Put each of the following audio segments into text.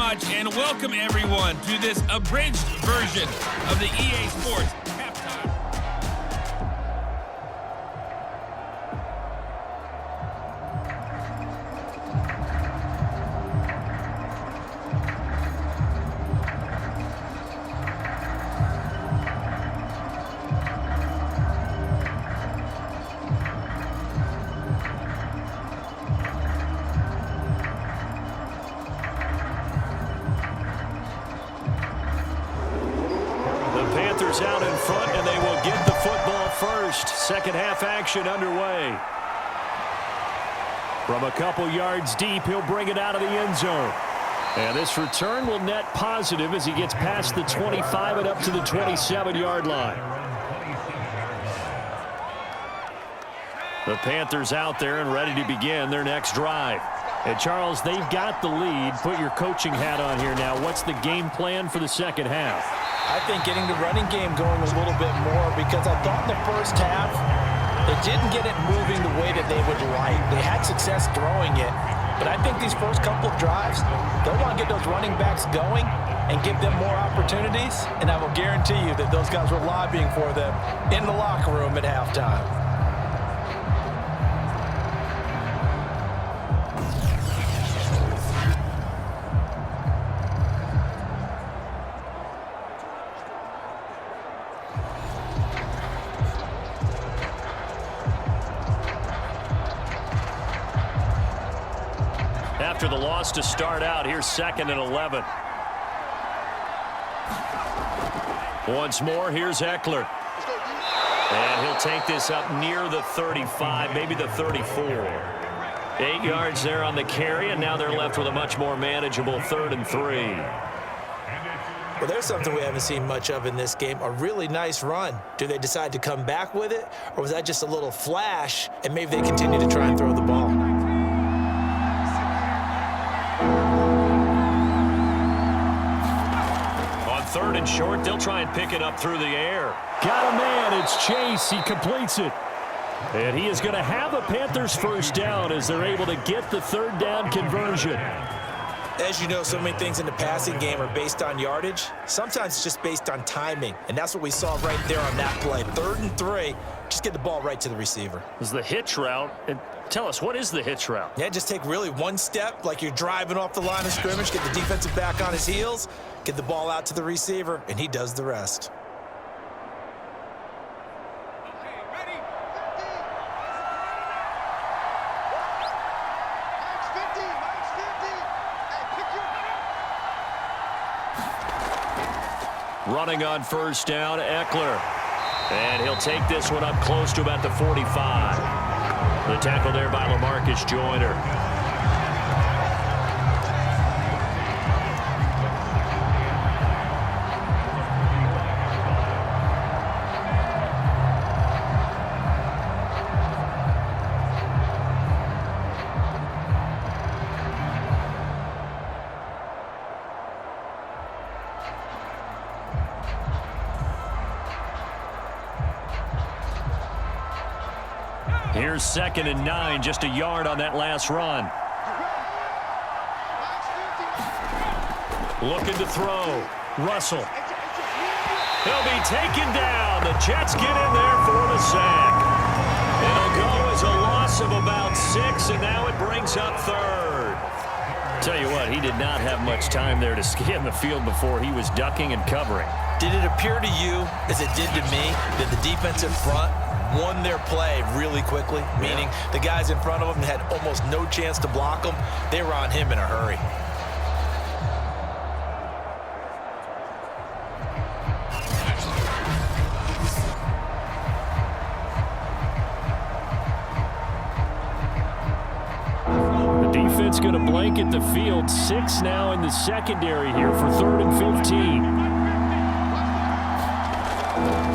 much, and welcome everyone to this abridged version of the EA Sports Halftime. Panthers out in front, and they will get the football first. Second half action underway. From a couple yards deep, he'll bring it out of the end zone. And this return will net positive as he gets past the 25 and up to the 27-yard line. The Panthers out there and ready to begin their next drive. And Charles, they've got the lead. Put your coaching hat on here now. What's the game plan for the second half? I think getting the running game going a little bit more, because I thought in the first half they didn't get it moving the way that they would like. They had success throwing it, but I think these first couple of drives, they'll want to get those running backs going and give them more opportunities, and I will guarantee you that those guys were lobbying for them in the locker room at halftime. After the loss to start out, here's 2nd and 11. Once more, here's Eckler. And he'll take this up near the 35, maybe the 34. 8 yards there on the carry, and now they're left with a much more manageable 3rd and 3. Well, there's something we haven't seen much of in this game, a really nice run. Do they decide to come back with it, or was that just a little flash, and maybe they continue to try and throw the ball? On 3rd and short, they'll try and pick it up through the air. Got a man, it's Chase, he completes it. And he is going to have a Panthers first down as they're able to get the 3rd down conversion. As you know, so many things in the passing game are based on yardage. Sometimes it's just based on timing, and that's what we saw right there on that play. 3rd and 3, just get the ball right to the receiver. This is the hitch route. And tell us, what is the hitch route? Yeah, just take really one step like you're driving off the line of scrimmage, get the defensive back on his heels, get the ball out to the receiver, and he does the rest. Running on first down, Eckler. And he'll take this one up close to about the 45. The tackle there by LaMarcus Joyner. Here's 2nd and 9, just a yard on that last run. Looking to throw. Russell. He'll be taken down. The Jets get in there for the sack. It'll go as a loss of about 6, and now it brings up 3rd. Tell you what, he did not have much time there to scan the field before he was ducking and covering. Did it appear to you, as it did to me, that the defensive front won their play really quickly, meaning the guys in front of him had almost no chance to block him? They were on him in a hurry. The defense going to blanket the field. 6 now in the secondary here for 3rd and 15.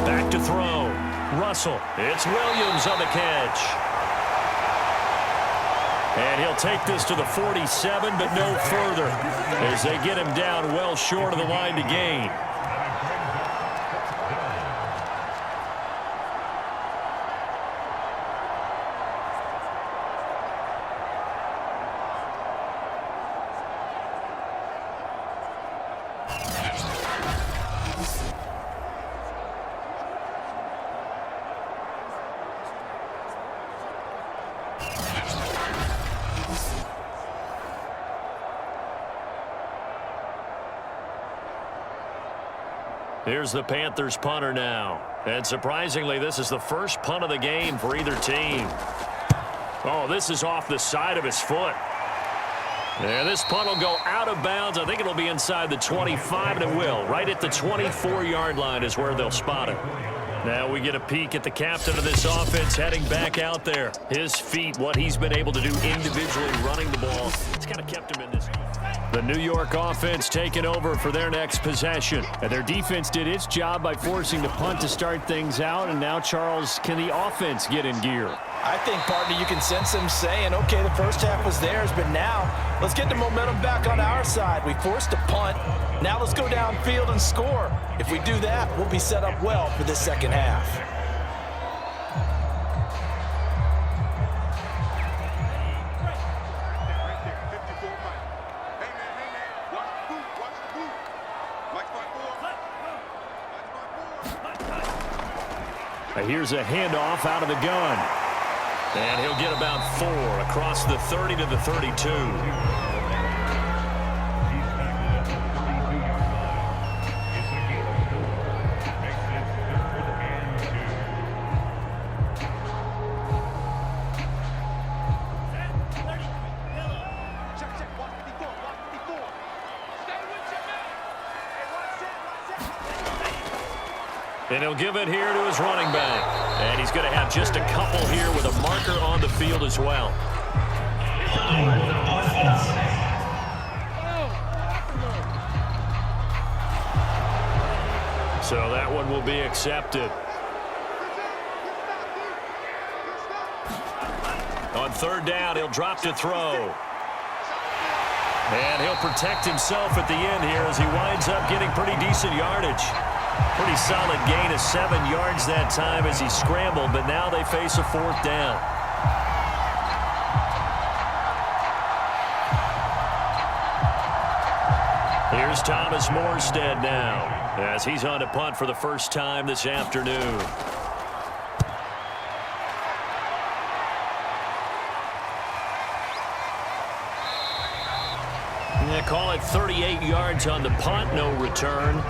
Back to throw. Russell. It's Williams on the catch. And he'll take this to the 47, but no further, as they get him down well short of the line to gain. Here's the Panthers punter now. And surprisingly, this is the first punt of the game for either team. Oh, this is off the side of his foot. And this punt will go out of bounds. I think it'll be inside the 25, and it will. Right at the 24-yard line is where they'll spot it. Now we get a peek at the captain of this offense heading back out there. His feet, what he's been able to do individually running the ball, it's kind of kept him in this. The New York offense taking over for their next possession. And their defense did its job by forcing the punt to start things out. And now, Charles, can the offense get in gear? I think, partner, you can sense them saying, okay, the first half was theirs, but now let's get the momentum back on our side. We forced a punt. Now let's go downfield and score. If we do that, we'll be set up well for this second half. Here's a handoff out of the gun. And he'll get about 4 across the 30 to the 32. And he'll give it here to his running back. And he's going to have just a couple here with a marker on the field as well. So that one will be accepted. On third down, he'll drop to throw. And he'll protect himself at the end here as he winds up getting pretty decent yardage. Pretty solid gain of 7 yards that time as he scrambled, but now they face a fourth down. Here's Thomas Morstead now as he's on to punt for the first time this afternoon. They call it 38 yards on the punt, no return.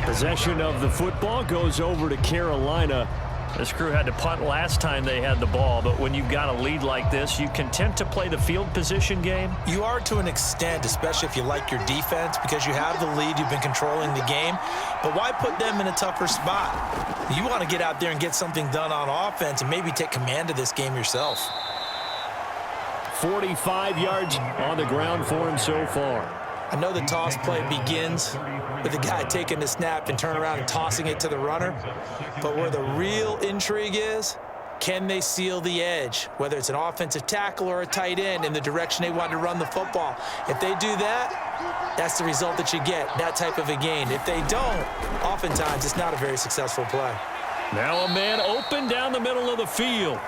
Possession of the football goes over to Carolina. This crew had to punt last time they had the ball, but when you've got a lead like this, you content to play the field position game? You are to an extent, especially if you like your defense, because you have the lead, you've been controlling the game. But why put them in a tougher spot? You want to get out there and get something done on offense and maybe take command of this game yourself. 45 yards on the ground for him so far. I know the toss play begins with the guy taking the snap and turn around and tossing it to the runner. But where the real intrigue is, can they seal the edge, whether it's an offensive tackle or a tight end, in the direction they want to run the football? If they do that, that's the result that you get, that type of a gain. If they don't, oftentimes it's not a very successful play. Now a man open down the middle of the field.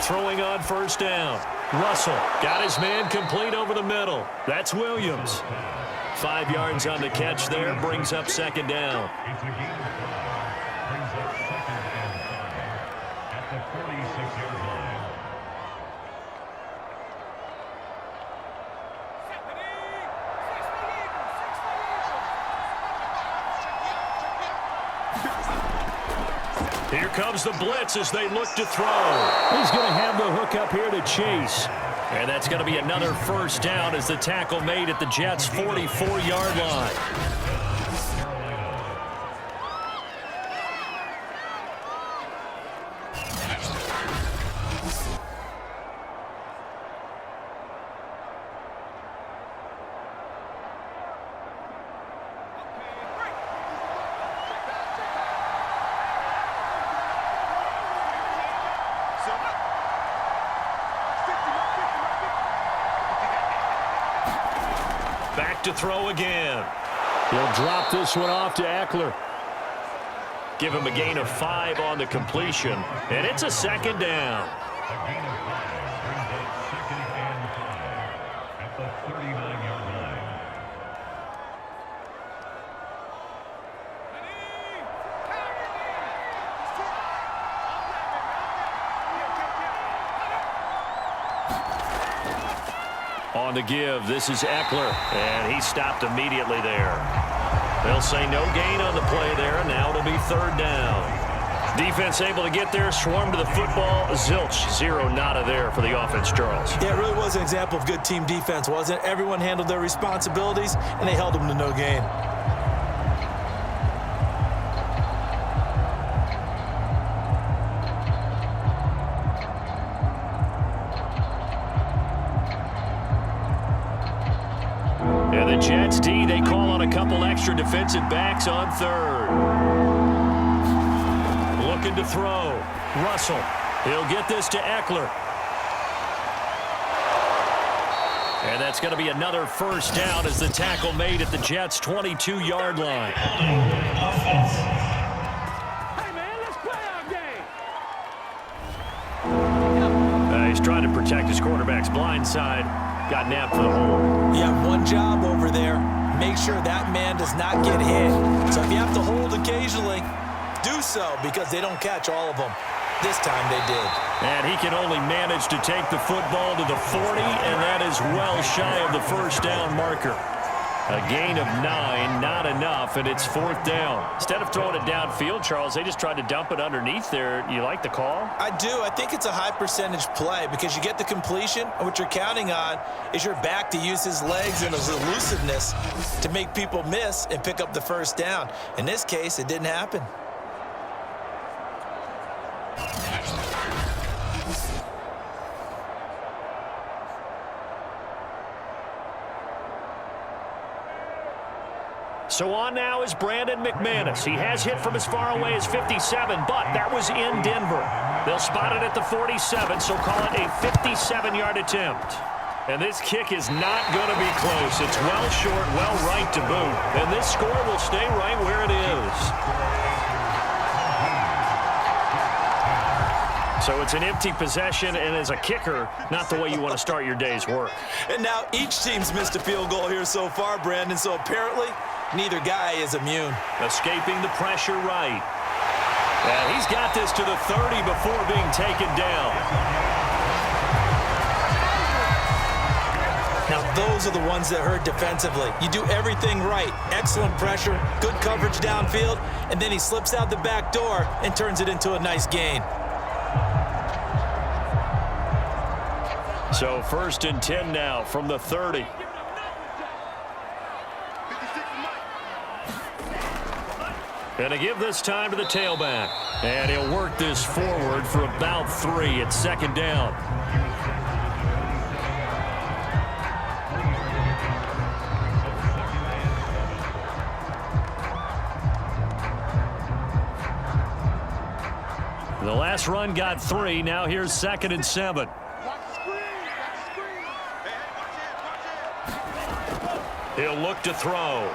Throwing on first down. Russell got his man complete over the middle. That's Williams. 5 yards on the catch there, brings up second down. Here comes the blitz as they look to throw. He's going to have the hook up here to Chase. And that's going to be another first down as the tackle made at the Jets' 44-yard line. Back to throw again. He'll drop this one off to Eckler. Give him a gain of 5 on the completion, and it's a second down. 39-yard line. On the give, this is Eckler, and he stopped immediately there. They'll say no gain on the play there, and now it'll be third down. Defense able to get there, swarm to the football. Zilch, zero nada there for the offense, Charles. Yeah, it really was an example of good team defense, wasn't it? Everyone handled their responsibilities, and they held them to no gain. And the Jets D, they call on a couple extra defensive backs on third. Looking to throw. Russell. He'll get this to Eckler. And that's going to be another first down as the tackle made at the Jets' 22-yard line. Hey, man, let's play our game. He's trying to protect his quarterback's blind side. Got nabbed for the hold. You have one job over there. Make sure that man does not get hit. So if you have to hold occasionally, do so because they don't catch all of them. This time they did. And he can only manage to take the football to the 40, and that is well shy of the first down marker. A gain of 9, not enough, and it's fourth down. Instead of throwing it downfield, Charles, they just tried to dump it underneath there. You like the call? I do. I think it's a high percentage play because you get the completion, and what you're counting on is your back to use his legs and his elusiveness to make people miss and pick up the first down. In this case, it didn't happen. So on now is Brandon McManus. He has hit from as far away as 57, but that was in Denver. They'll spot it at the 47, so call it a 57-yard attempt. And this kick is not going to be close. It's well short, well right to boot. And this score will stay right where it is. So it's an empty possession, and as a kicker, not the way you want to start your day's work. And now each team's missed a field goal here so far, Brandon, so apparently neither guy is immune. Escaping the pressure right. And he's got this to the 30 before being taken down. Now those are the ones that hurt defensively. You do everything right. Excellent pressure, good coverage downfield, and then he slips out the back door and turns it into a nice gain. So first and 10 now from the 30. And to give this time to the tailback. And he'll work this forward for about 3 at second down. The last run got 3. Now here's second and 7. He'll look to throw.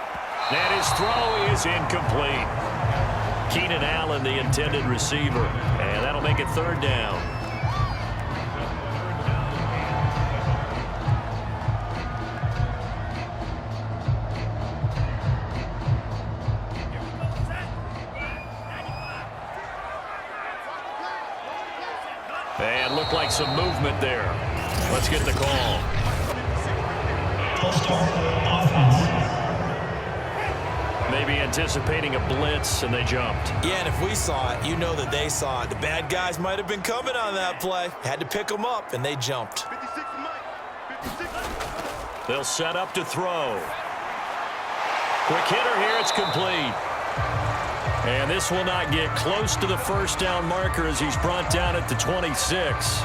And his throw is incomplete. Keenan Allen, the intended receiver. And that'll make it third down. And looked like some movement there. Let's get the call. Maybe anticipating a blitz, and they jumped. Yeah, and if we saw it, you know that they saw it. The bad guys might have been coming on that play. Had to pick them up, and they jumped. They'll set up to throw. Quick hitter here, it's complete. And this will not get close to the first down marker as he's brought down at the 26.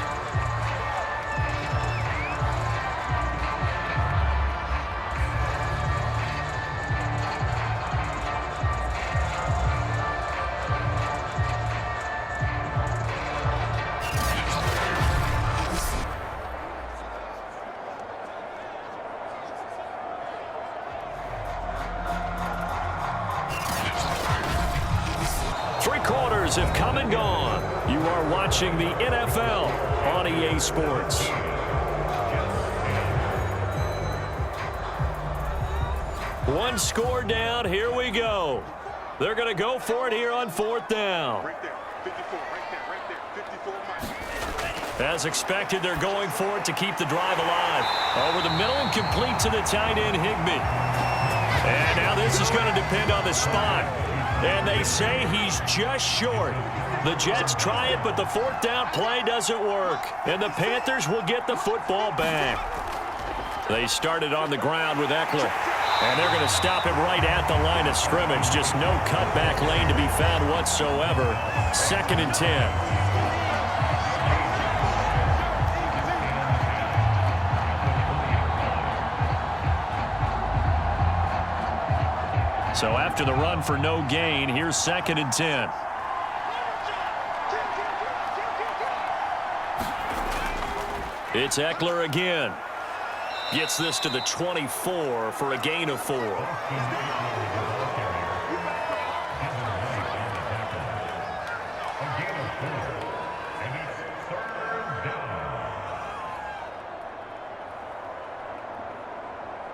Have come and gone. You are watching the NFL on EA Sports. One score down. Here we go. They're going to go for it here on 4th down. Right there. 54, right there. 54 miles. As expected, they're going for it to keep the drive alive. Over the middle and complete to the tight end, Higbee. And now this is going to depend on the spot. And they say he's just short. The Jets try it, but the 4th down play doesn't work. And the Panthers will get the football back. They started on the ground with Eckler. And they're going to stop him right at the line of scrimmage. Just no cutback lane to be found whatsoever. 2nd and 10. So after the run for no gain, here's 2nd and 10. It's Eckler again. Gets this to the 24 for a gain of 4.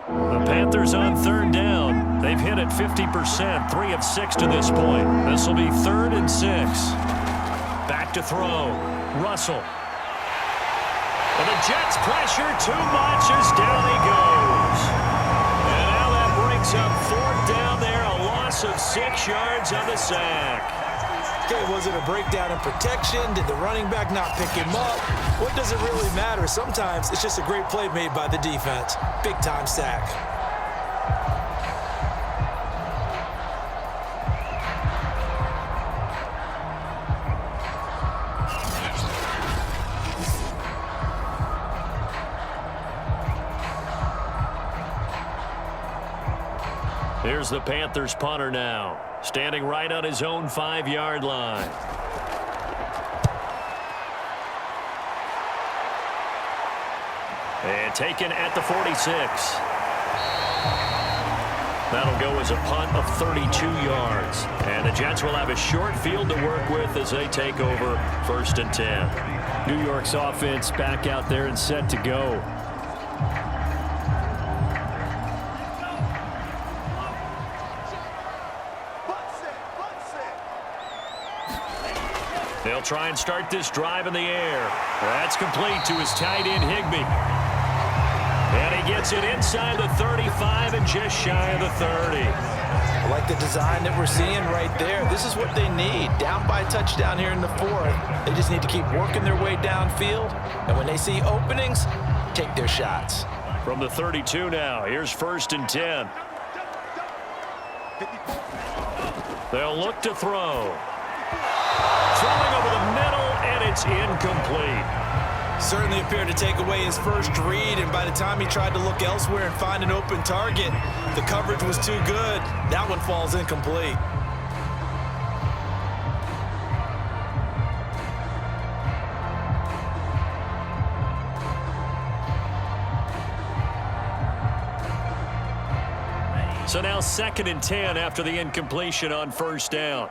The Panthers on 3rd down. They've hit it 50%, 3 of 6 to this point. This will be 3rd and 6. Back to throw. Russell. And the Jets pressure too much as down he goes. And now that brings up 4th down there, a loss of 6 yards on the sack. Okay, was it a breakdown in protection? Did the running back not pick him up? What does it really matter? Sometimes it's just a great play made by the defense. Big-time sack. Here's the Panthers punter now, standing right on his own 5-yard line. And taken at the 46. That'll go as a punt of 32 yards. And the Jets will have a short field to work with as they take over 1st and 10. New York's offense back out there and set to go. They'll try and start this drive in the air. That's complete to his tight end, Higbee. And he gets it inside the 35 and just shy of the 30. I like the design that we're seeing right there. This is what they need. Down by a touchdown here in the 4th. They just need to keep working their way downfield. And when they see openings, take their shots. From the 32 now, here's 1st and 10. They'll look to throw. Throwing over the middle, and it's incomplete. Certainly appeared to take away his first read, and by the time he tried to look elsewhere and find an open target, the coverage was too good. That one falls incomplete. So now 2nd and 10 after the incompletion on 1st down.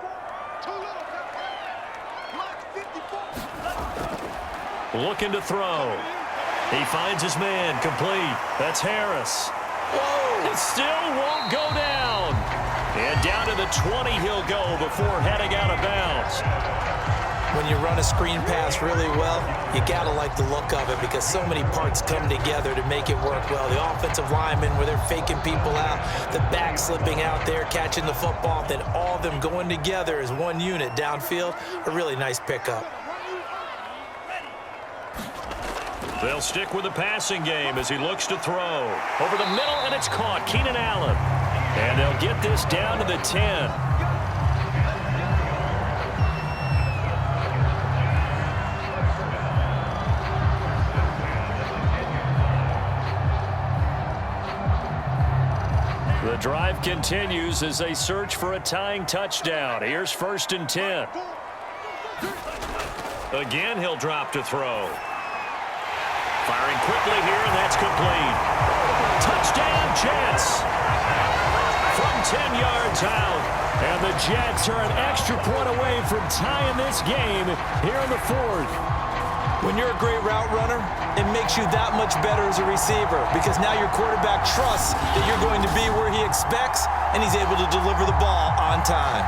Looking to throw. He finds his man, complete. That's Harris. Whoa! It still won't go down. And down to the 20 he'll go before heading out of bounds. When you run a screen pass really well, you gotta like the look of it because so many parts come together to make it work well. The offensive linemen where they're faking people out, the back slipping out there, catching the football, then all of them going together as one unit downfield. A really nice pickup. They'll stick with the passing game as he looks to throw. Over the middle, and it's caught. Keenan Allen. And they'll get this down to the 10. The drive continues as they search for a tying touchdown. Here's 1st and 10. Again, he'll drop to throw. Firing quickly here, and that's complete. Touchdown, Jets! From 10 yards out, and the Jets are an extra point away from tying this game here in the 4th. When you're a great route runner, it makes you that much better as a receiver because now your quarterback trusts that you're going to be where he expects, and he's able to deliver the ball on time.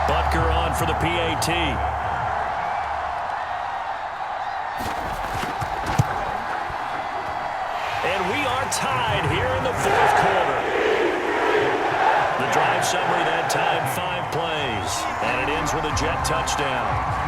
Butker on for the PAT. And we are tied here in the fourth quarter. The drive summary that time, 5 plays. And it ends with a Jet touchdown.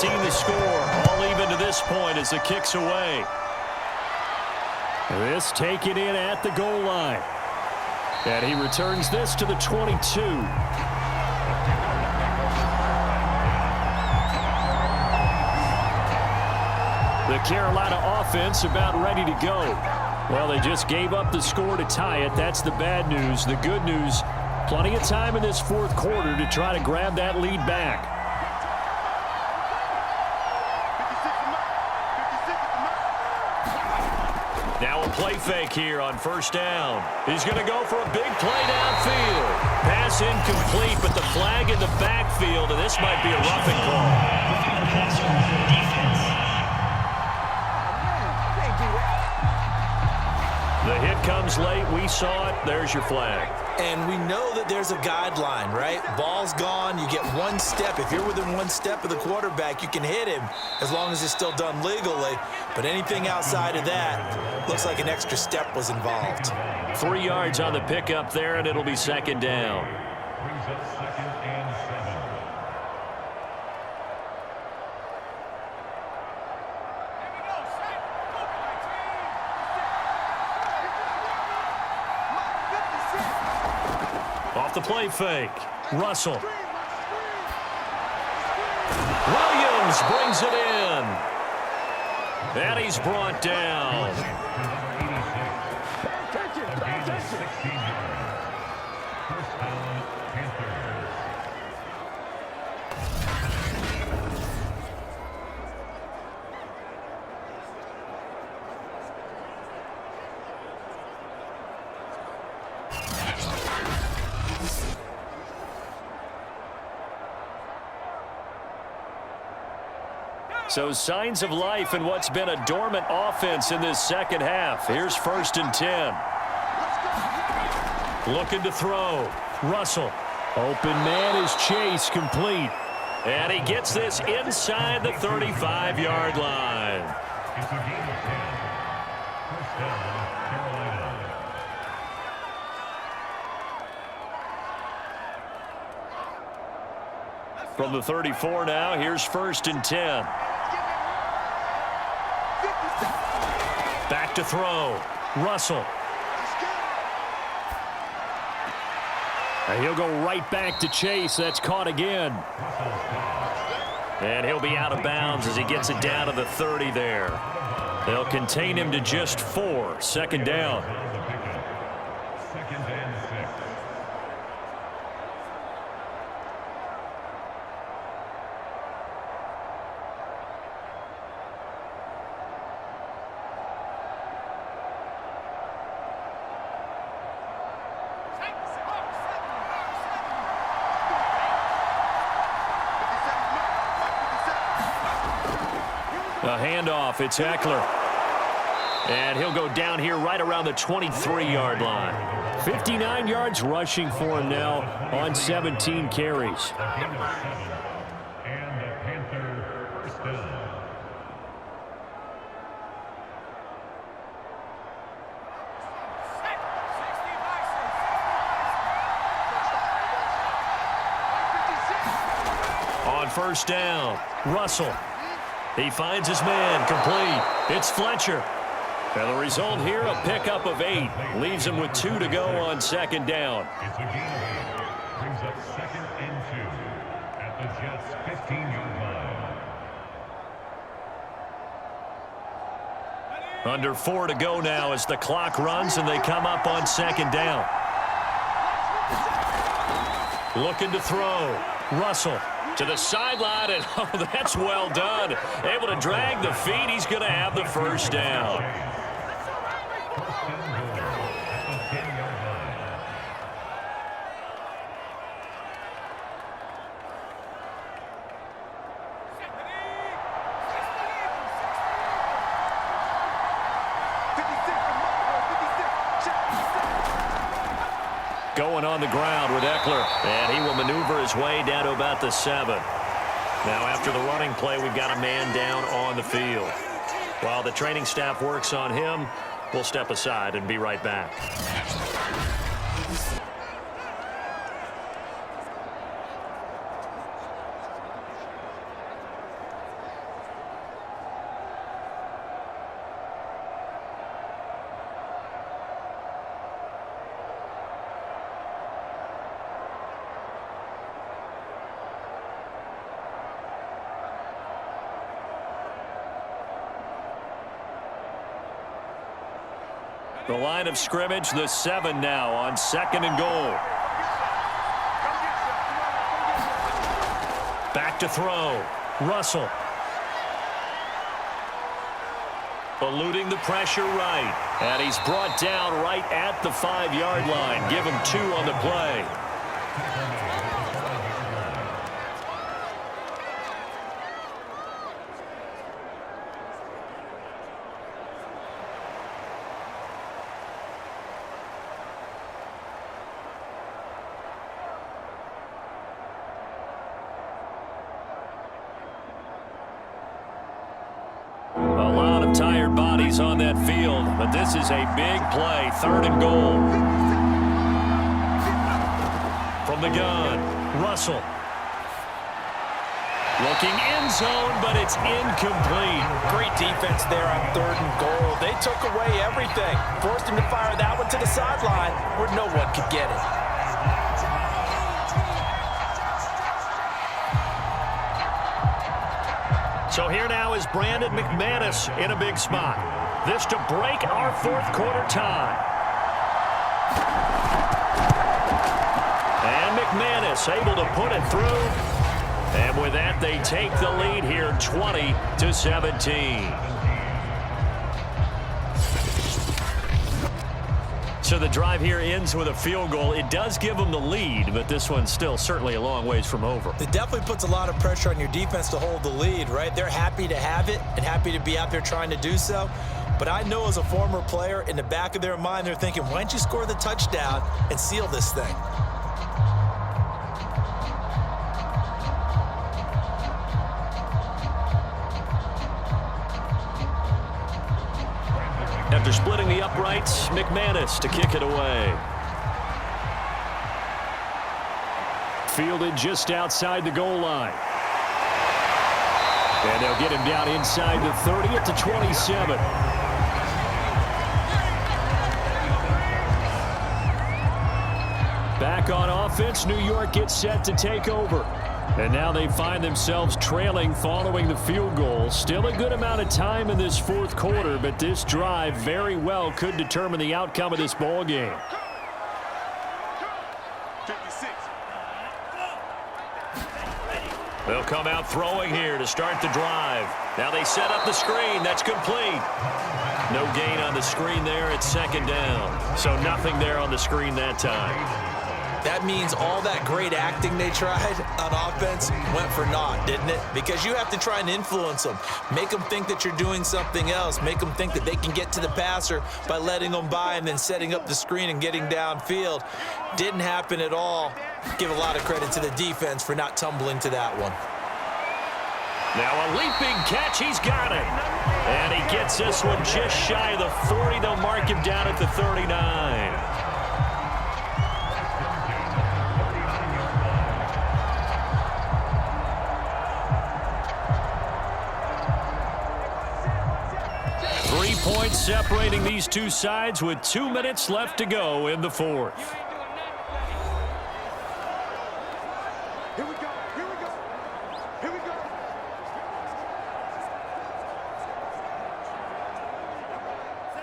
The score, all even to this point as the kick's away. This taken in at the goal line. And he returns this to the 22. The Carolina offense about ready to go. Well, they just gave up the score to tie it. That's the bad news. The good news, plenty of time in this fourth quarter to try to grab that lead back. Now a play fake here on first down. He's going to go for a big play downfield. Pass incomplete, but the flag in the backfield, and this might be a roughing call. The hit comes late. We saw it. There's your flag. And we know that there's a guideline, right? Ball's gone. You get one step. If you're within one step of the quarterback, you can hit him as long as it's still done legally. But anything outside of that, looks like an extra step was involved. 3 yards on the pickup there, and it'll be second down. Brings up 2nd and 7. Off the play fake. Russell. Williams brings it in. And he's brought down. First down, Panthers. So signs of life in what's been a dormant offense in this second half. Here's 1st and 10. Looking to throw. Russell. Open man is Chase, complete. And he gets this inside the 35-yard line. It's a gain of 10. First down, Carolina. From the 34 now, here's 1st and 10. Back to throw. Russell. And he'll go right back to Chase. That's caught again. And he'll be out of bounds as he gets it down to the 30 there. They'll contain him to just 4. Second down. 2nd and 6. A handoff. It's Eckler. And he'll go down here right around the 23-yard line. 59 yards rushing for him now on 17 carries. And the Panther first down. On first down. Russell. He finds his man, complete. It's Fletcher. And the result here, a pickup of 8. Leaves him with 2 to go on second down. It's a gain of 8. Brings up 2nd and 2 at the Jets' 15-yard line. Under 4 to go now as the clock runs and they come up on second down. Looking to throw. Russell to the sideline, and oh, that's well done. Able to drag the feet. He's going to have the first down. Going on the ground with Eckler, and he will maneuver his way down to about the 7. Now after the running play, we've got a man down on the field. While the training staff works on him, we'll step aside and be right back. The line of scrimmage, the 7 now on 2nd and goal. Back to throw. Russell. Eluding the pressure right. And he's brought down right at the 5-yard line. Give him 2 on the play. Tired bodies on that field, but this is a big play. 3rd and goal. From the gun, Russell. Looking end zone, but it's incomplete. Great defense there on 3rd and goal. They took away everything. Forced him to fire that one to the sideline where no one could get it. So here now is Brandon McManus in a big spot. This to break our 4th quarter tie. And McManus able to put it through. And with that, they take the lead here 20-17. So the drive here ends with a field goal. It does give them the lead, but this one's still certainly a long ways from over. It definitely puts a lot of pressure on your defense to hold the lead, right? They're happy to have it and happy to be out there trying to do so. But I know as a former player, in the back of their mind, they're thinking, why don't you score the touchdown and seal this thing? After splitting the uprights, McManus to kick it away. Fielded just outside the goal line. And they'll get him down inside the 30 at the 27. Back on offense, New York gets set to take over. And now they find themselves trailing following the field goal. Still a good amount of time in this 4th quarter, but this drive very well could determine the outcome of this ball game. 56. They'll come out throwing here to start the drive. Now they set up the screen. That's complete. No gain on the screen there at 2nd down. So nothing there on the screen that time. That means all that great acting they tried on offense went for naught, didn't it? Because you have to try and influence them. Make them think that you're doing something else. Make them think that they can get to the passer by letting them by and then setting up the screen and getting downfield. Didn't happen at all. Give a lot of credit to the defense for not tumbling to that one. Now a leaping catch. He's got it. And he gets this one just shy of the 40. They'll mark him down at the 39. points separating these two sides with 2 minutes left to go in the fourth. Here we go. Here we go. Here we go.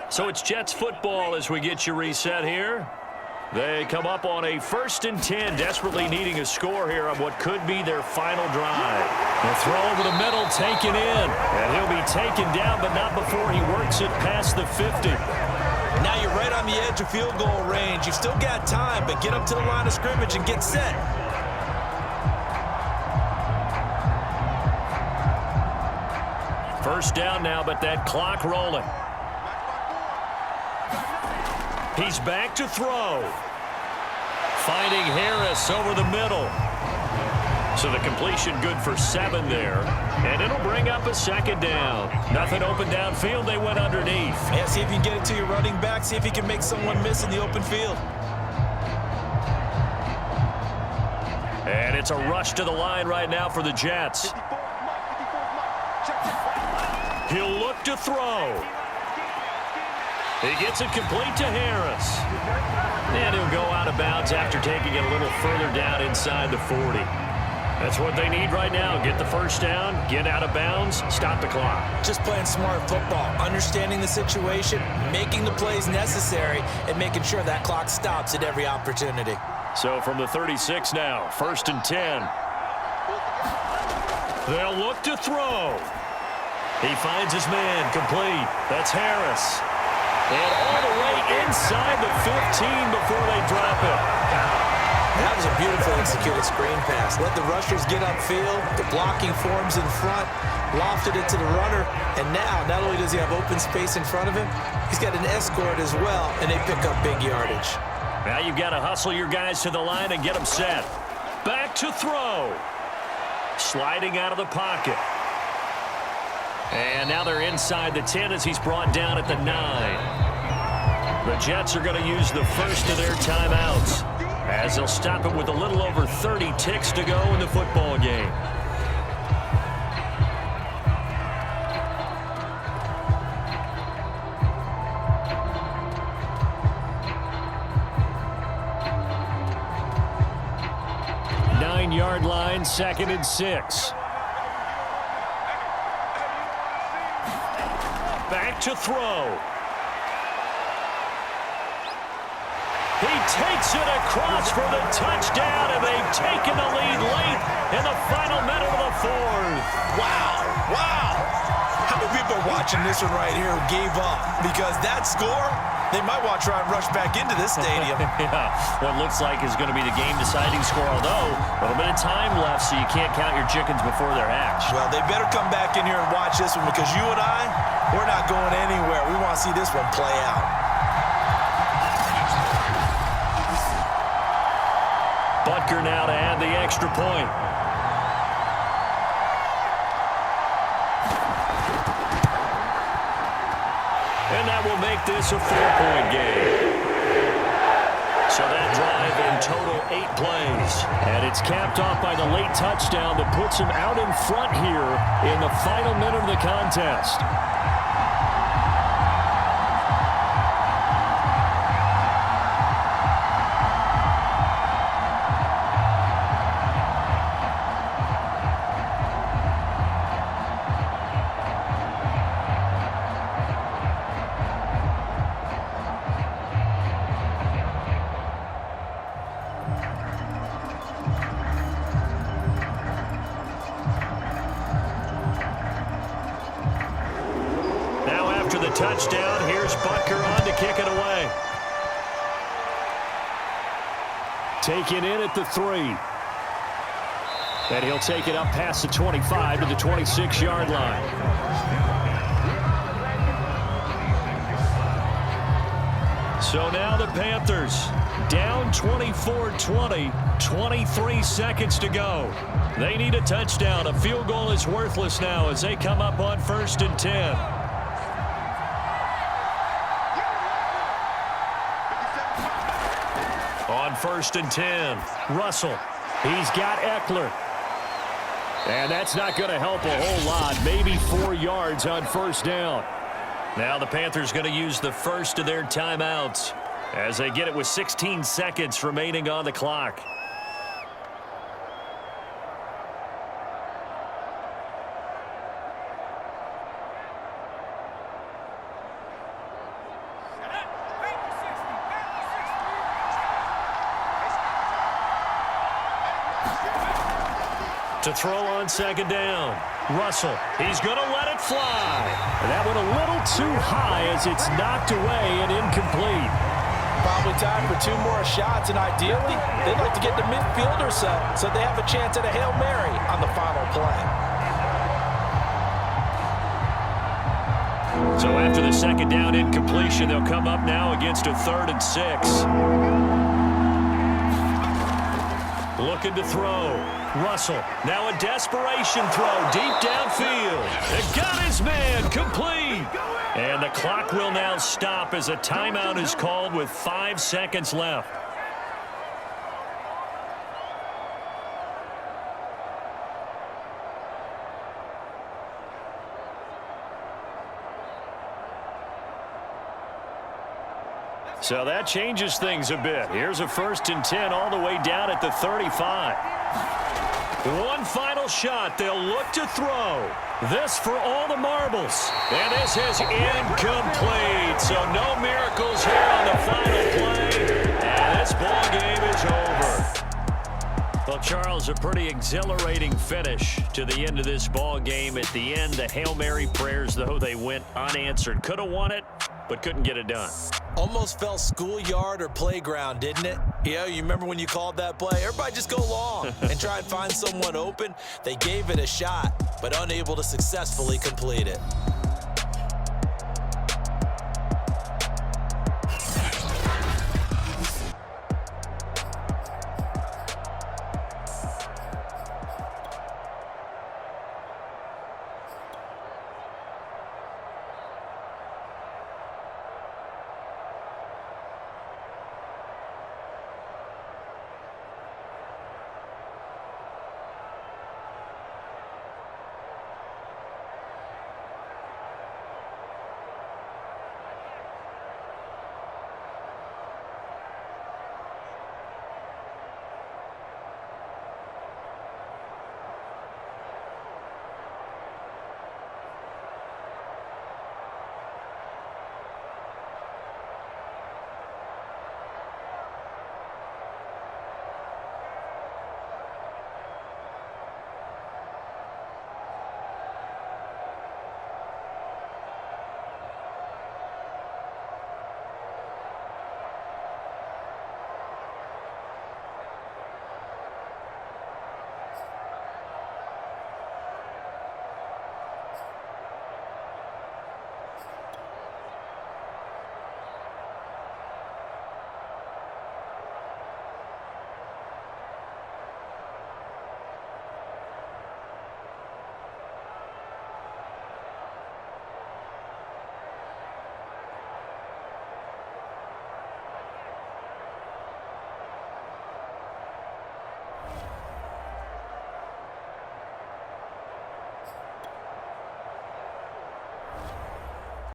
So it's Jets football as we get you reset here. They come up on a 1st and 10, desperately needing a score here on what could be their final drive. The throw over the middle, taken in. And he'll be taken down, but not before he works it past the 50. Now you're right on the edge of field goal range. You've still got time, but get up to the line of scrimmage and get set. First down now, but that clock rolling. He's back to throw. Finding Harris over the middle. So the completion good for 7 there. And it'll bring up a 2nd down. Nothing open downfield. They went underneath. Yeah, see if you can get it to your running back. See if you can make someone miss in the open field. And it's a rush to the line right now for the Jets. He'll look to throw. He gets it complete to Harris. And he'll go out of bounds after taking it a little further down inside the 40. That's what they need right now. Get the first down, get out of bounds, stop the clock. Just playing smart football, understanding the situation, making the plays necessary, and making sure that clock stops at every opportunity. So from the 36 now, 1st and 10. They'll look to throw. He finds his man complete. That's Harris. And all the way inside the 15 before they drop it. That was a beautifully executed screen pass. Let the rushers get upfield. The blocking forms in front. Lofted it to the runner. And now, not only does he have open space in front of him, he's got an escort as well, and they pick up big yardage. Now you've got to hustle your guys to the line and get them set. Back to throw. Sliding out of the pocket. And now they're inside the 10 as he's brought down at the 9. The Jets are going to use the first of their timeouts as they'll stop it with a little over 30 ticks to go in the football game. Nine-yard line, 2nd and 6. Back to throw. He takes it across for the touchdown, and they've taken the lead late in the final minute of the 4th. Wow, wow. How many people are watching this one right here who gave up? Because that score, they might want to try and rush back into this stadium. Yeah, what looks like is going to be the game-deciding score, although a little bit of time left, so you can't count your chickens before they're hatched. Well, they better come back in here and watch this one because you and I, we're not going anywhere. We want to see this one play out. Butker now to add the extra point. And that will make this a 4-point game. So that drive in total 8 plays. And it's capped off by the late touchdown that puts him out in front here in the final minute of the contest. Touchdown. Here's Butker on to kick it away. Taken in at the 3. And he'll take it up past the 25 to the 26-yard line. So now the Panthers down 24-20, 23 seconds to go. They need a touchdown. A field goal is worthless now as they come up on 1st and 10. On 1st and 10, Russell. He's got Eckler. And that's not going to help a whole lot. Maybe 4 yards on 1st down. Now the Panthers going to use the first of their timeouts as they get it with 16 seconds remaining on the clock. To throw on second down. Russell, he's going to let it fly. And that went a little too high as it's knocked away and incomplete. Probably time for 2 more shots, and ideally, they'd like to get the midfield or so they have a chance at a Hail Mary on the final play. So after the second down incompletion, they'll come up now against a 3rd and 6. Looking to throw. Russell, now a desperation throw deep downfield. It got his man complete. And the clock will now stop as a timeout is called with 5 seconds left. So that changes things a bit. Here's a 1st and 10 all the way down at the 35. One final shot. They'll look to throw. This for all the marbles. And this is incomplete. So no miracles here on the final play. And this ball game is over. Well, Charles, a pretty exhilarating finish to the end of this ball game. At the end, the Hail Mary prayers, though, they went unanswered. Could have won it, but couldn't get it done. Almost felt schoolyard or playground, didn't it? Yeah, you remember when you called that play? Everybody just go long and try and find someone open. They gave it a shot, but unable to successfully complete it.